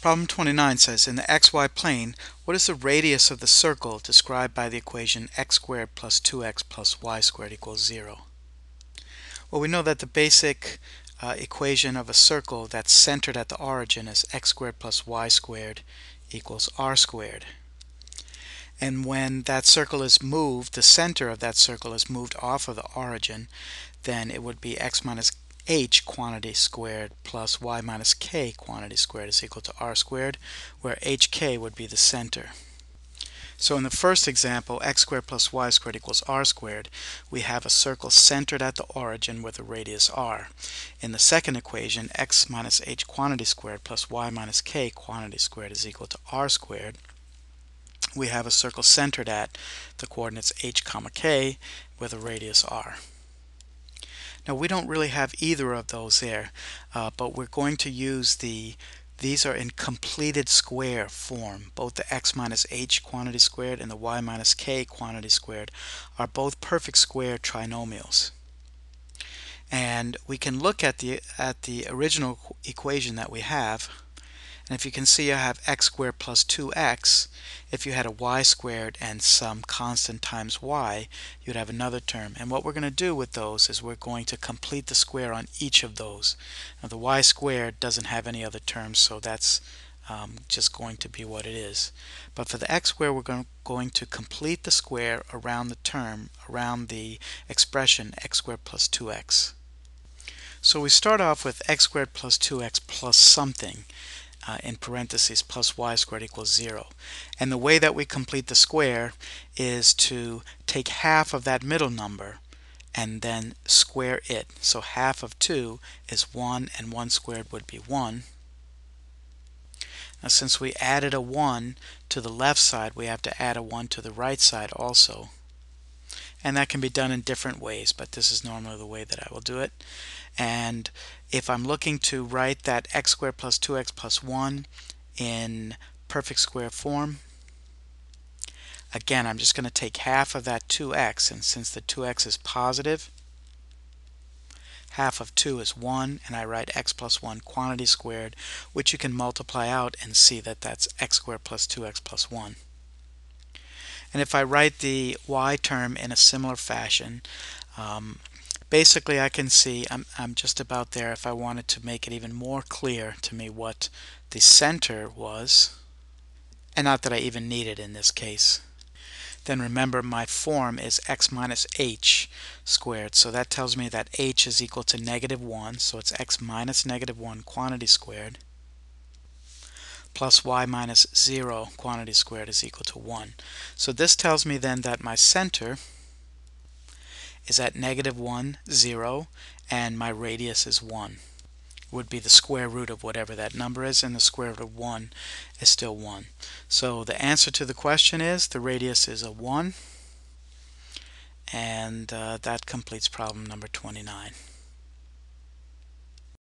Problem 29 says, in the xy plane, what is the radius of the circle described by the equation x squared plus 2x plus y squared equals 0? Well, we know that the basic equation of a circle that's centered at the origin is x squared plus y squared equals r squared. And when that circle is moved, the center of that circle is moved off of the origin, then it would be x minus h quantity squared plus y minus k quantity squared is equal to r squared, where hk would be the center. So in the first example, x squared plus y squared equals r squared, we have a circle centered at the origin with a radius r. In the second equation, x minus h quantity squared plus y minus k quantity squared is equal to r squared. We have a circle centered at the coordinates h comma k with a radius r. Now we don't really have either of those there, but we're going to use these are in completed square form. Both the x minus h quantity squared and the y minus k quantity squared are both perfect square trinomials. And we can look at the original equation that we have, and if you can see, I have x squared plus 2x. If you had a y squared and some constant times y, you'd have another term. And what we're going to do with those is we're going to complete the square on each of those. Now the y squared doesn't have any other terms, so that's just going to be what it is. But for the x squared, we're going to complete the square around the term, around the expression x squared plus 2x. So we start off with x squared plus 2x plus something. In parentheses plus y squared equals 0. And the way that we complete the square is to take half of that middle number and then square it. So half of 2 is 1, and 1 squared would be 1. Now since we added a 1 to the left side, we have to add a 1 to the right side also. And that can be done in different ways, but this is normally the way that I will do it. And if I'm looking to write that x squared plus 2x plus 1 in perfect square form, again, I'm just going to take half of that 2x, and since the 2x is positive, half of 2 is 1, and I write x plus 1 quantity squared, which you can multiply out and see that that's x squared plus 2x plus 1. And if I write the y term in a similar fashion, basically I can see I'm just about there. If I wanted to make it even more clear to me what the center was, and not that I even need it in this case, then remember my form is x minus h squared. So that tells me that h is equal to -1, so it's x minus -1 quantity squared plus y minus 0 quantity squared is equal to 1. So this tells me then that my center is at -1, 0, and my radius is 1. Would be the square root of whatever that number is, and the square root of 1 is still 1. So the answer to the question is the radius is a 1, and that completes problem number 29.